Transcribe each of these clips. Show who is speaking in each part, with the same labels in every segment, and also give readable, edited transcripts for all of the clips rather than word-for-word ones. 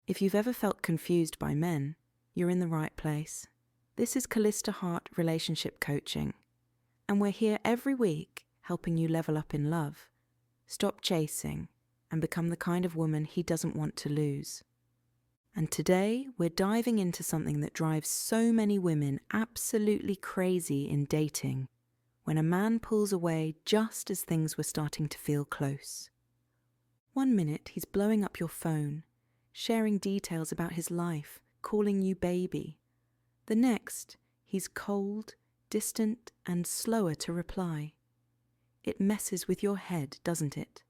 Speaker 1: If you've ever felt confused by men, you're in the right place. This is Calista Hart Relationship Coaching, and we're here every week helping you level up in love, stop chasing, and become the kind of woman he doesn't want to lose. And today, we're diving into something that drives so many women absolutely crazy in dating, when a man pulls away just as things were starting to feel close. 1 minute, he's blowing up your phone, sharing details about his life, calling you baby. The next, he's cold, distant, and slower to reply. It messes with your head, doesn't it?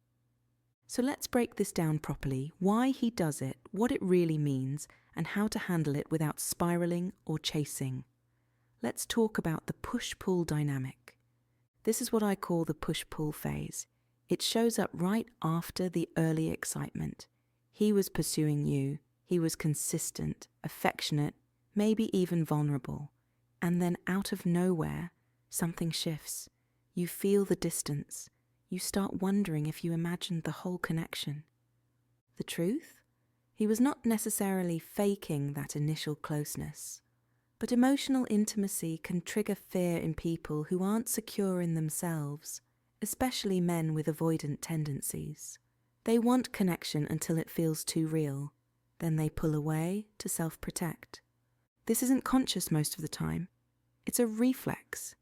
Speaker 1: So let's break this down properly, why he does it, what it really means, and how to handle it without spiraling or chasing. Let's talk about the push-pull dynamic. This is what I call the push-pull phase. It shows up right after the early excitement. He was pursuing you, he was consistent, affectionate, maybe even vulnerable. And then out of nowhere, something shifts. You feel the distance. You start wondering if you imagined the whole connection. The truth? He was not necessarily faking that initial closeness. But emotional intimacy can trigger fear in people who aren't secure in themselves, especially men with avoidant tendencies. They want connection until it feels too real. Then they pull away to self-protect. This isn't conscious most of the time. It's a reflex,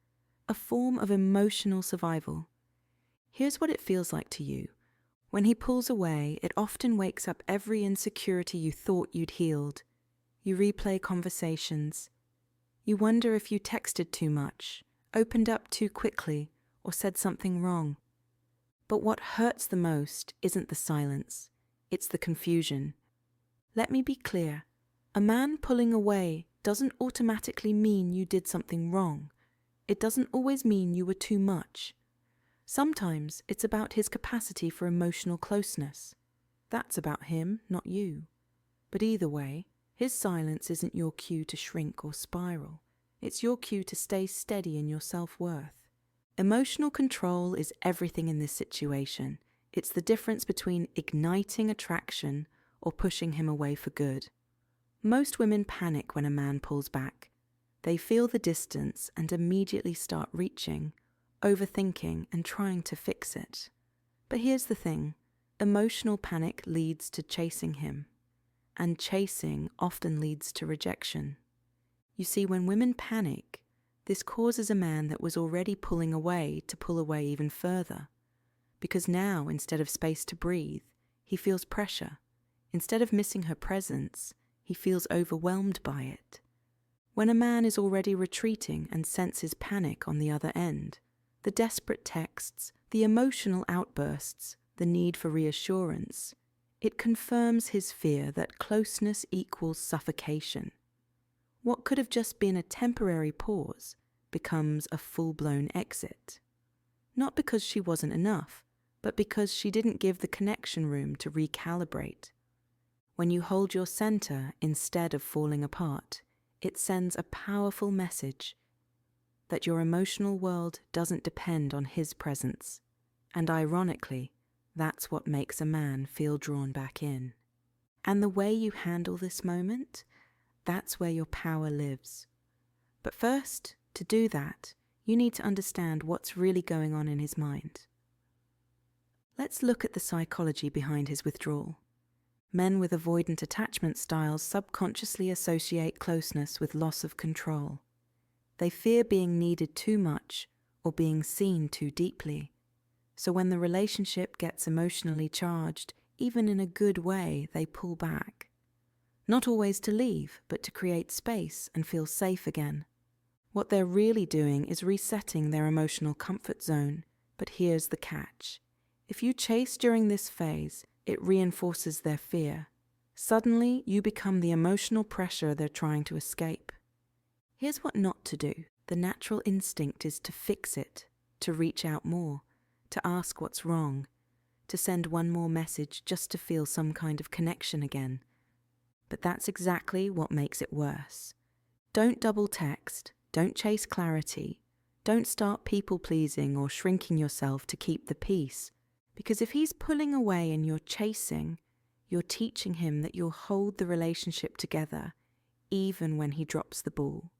Speaker 1: a form of emotional survival. Here's what it feels like to you. When he pulls away, it often wakes up every insecurity you thought you'd healed. You replay conversations. You wonder if you texted too much, opened up too quickly, or said something wrong. But what hurts the most isn't the silence, it's the confusion. Let me be clear. A man pulling away doesn't automatically mean you did something wrong. It doesn't always mean you were too much. Sometimes it's about his capacity for emotional closeness. That's about him, not you. But either way, his silence isn't your cue to shrink or spiral. It's your cue to stay steady in your self-worth. Emotional control is everything in this situation. It's the difference between igniting attraction or pushing him away for good. Most women panic when a man pulls back. They feel the distance and immediately start reaching, overthinking, and trying to fix it. But here's the thing. Emotional panic leads to chasing him, and chasing often leads to rejection. You see, when women panic, this causes a man that was already pulling away to pull away even further. Because now, instead of space to breathe, he feels pressure. Instead of missing her presence, he feels overwhelmed by it. When a man is already retreating and senses panic on the other end, the desperate texts, the emotional outbursts, the need for reassurance, it confirms his fear that closeness equals suffocation. What could have just been a temporary pause becomes a full-blown exit. Not because she wasn't enough, but because she didn't give the connection room to recalibrate. When you hold your center instead of falling apart, it sends a powerful message that your emotional world doesn't depend on his presence. And ironically, that's what makes a man feel drawn back in. And the way you handle this moment, that's where your power lives. But first, to do that, you need to understand what's really going on in his mind. Let's look at the psychology behind his withdrawal. Men with avoidant attachment styles subconsciously associate closeness with loss of control. They fear being needed too much or being seen too deeply. So when the relationship gets emotionally charged, even in a good way, they pull back. Not always to leave, but to create space and feel safe again. What they're really doing is resetting their emotional comfort zone. But here's the catch. If you chase during this phase, it reinforces their fear. Suddenly, you become the emotional pressure they're trying to escape. Here's what not to do. The natural instinct is to fix it, to reach out more, to ask what's wrong, to send one more message just to feel some kind of connection again. But that's exactly what makes it worse. Don't double text, don't chase clarity, don't start people-pleasing or shrinking yourself to keep the peace. Because if he's pulling away and you're chasing, you're teaching him that you'll hold the relationship together even when he drops the ball.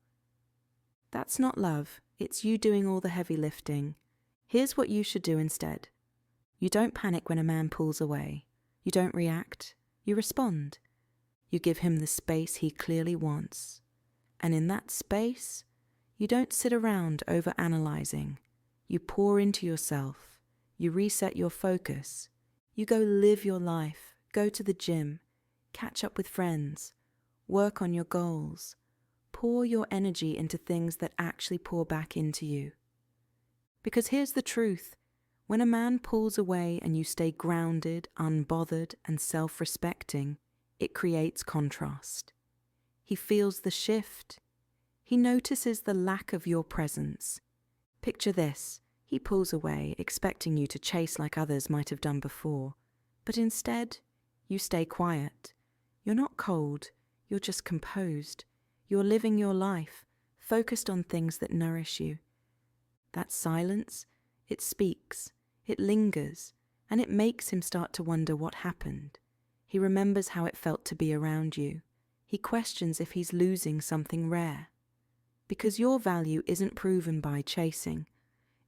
Speaker 1: That's not love, it's you doing all the heavy lifting. Here's what you should do instead. You don't panic when a man pulls away. You don't react, you respond. You give him the space he clearly wants. And in that space, you don't sit around over-analyzing. You pour into yourself. You reset your focus. You go live your life, go to the gym, catch up with friends, work on your goals. Pour your energy into things that actually pour back into you. Because here's the truth. When a man pulls away and you stay grounded, unbothered, and self-respecting, it creates contrast. He feels the shift. He notices the lack of your presence. Picture this. He pulls away, expecting you to chase like others might have done before. But instead, you stay quiet. You're not cold. You're just composed. You're living your life, focused on things that nourish you. That silence, it speaks, it lingers, and it makes him start to wonder what happened. He remembers how it felt to be around you. He questions if he's losing something rare. Because your value isn't proven by chasing.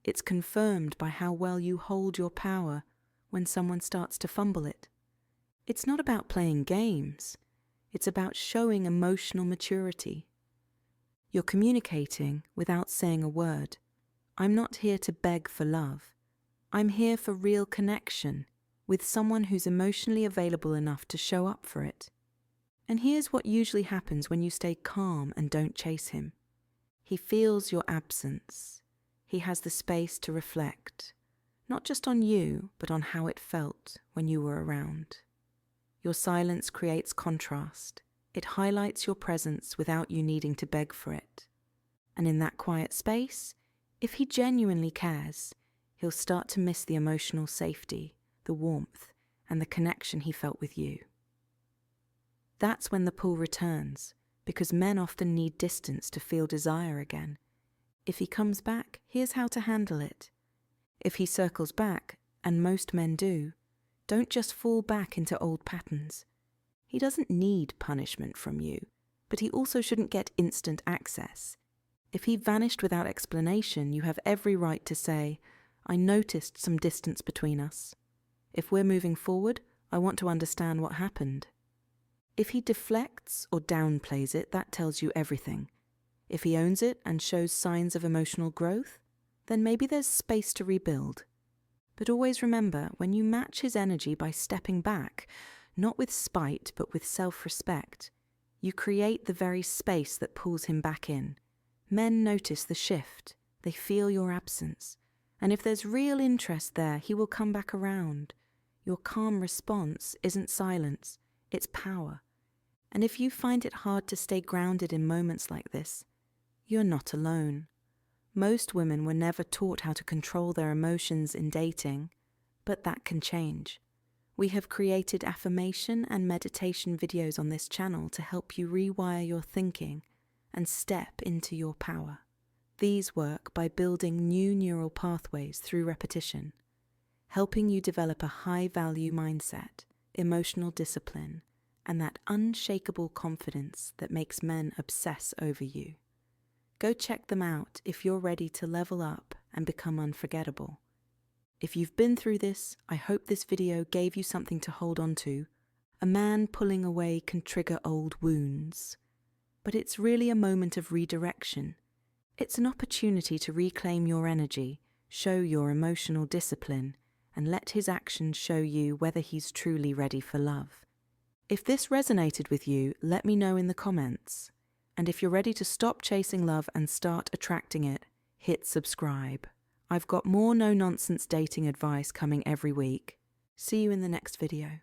Speaker 1: It's confirmed by how well you hold your power when someone starts to fumble it. It's not about playing games. It's about showing emotional maturity. You're communicating without saying a word. I'm not here to beg for love. I'm here for real connection with someone who's emotionally available enough to show up for it. And here's what usually happens when you stay calm and don't chase him. He feels your absence. He has the space to reflect, not just on you, but on how it felt when you were around. Your silence creates contrast. It highlights your presence without you needing to beg for it. And in that quiet space, if he genuinely cares, he'll start to miss the emotional safety, the warmth, and the connection he felt with you. That's when the pull returns, because men often need distance to feel desire again. If he comes back, here's how to handle it. If he circles back, and most men do, don't just fall back into old patterns. He doesn't need punishment from you, but he also shouldn't get instant access. If he vanished without explanation, you have every right to say, I noticed some distance between us. If we're moving forward, I want to understand what happened. If he deflects or downplays it, that tells you everything. If he owns it and shows signs of emotional growth, then maybe there's space to rebuild. But always remember, when you match his energy by stepping back, not with spite but with self-respect, you create the very space that pulls him back in. Men notice the shift, they feel your absence, and if there's real interest there, he will come back around. Your calm response isn't silence, it's power. And if you find it hard to stay grounded in moments like this, you're not alone. Most women were never taught how to control their emotions in dating, but that can change. We have created affirmation and meditation videos on this channel to help you rewire your thinking and step into your power. These work by building new neural pathways through repetition, helping you develop a high-value mindset, emotional discipline, and that unshakable confidence that makes men obsess over you. Go check them out if you're ready to level up and become unforgettable. If you've been through this, I hope this video gave you something to hold on to. A man pulling away can trigger old wounds, but it's really a moment of redirection. It's an opportunity to reclaim your energy, show your emotional discipline, and let his actions show you whether he's truly ready for love. If this resonated with you, let me know in the comments. And if you're ready to stop chasing love and start attracting it, hit subscribe. I've got more no-nonsense dating advice coming every week. See you in the next video.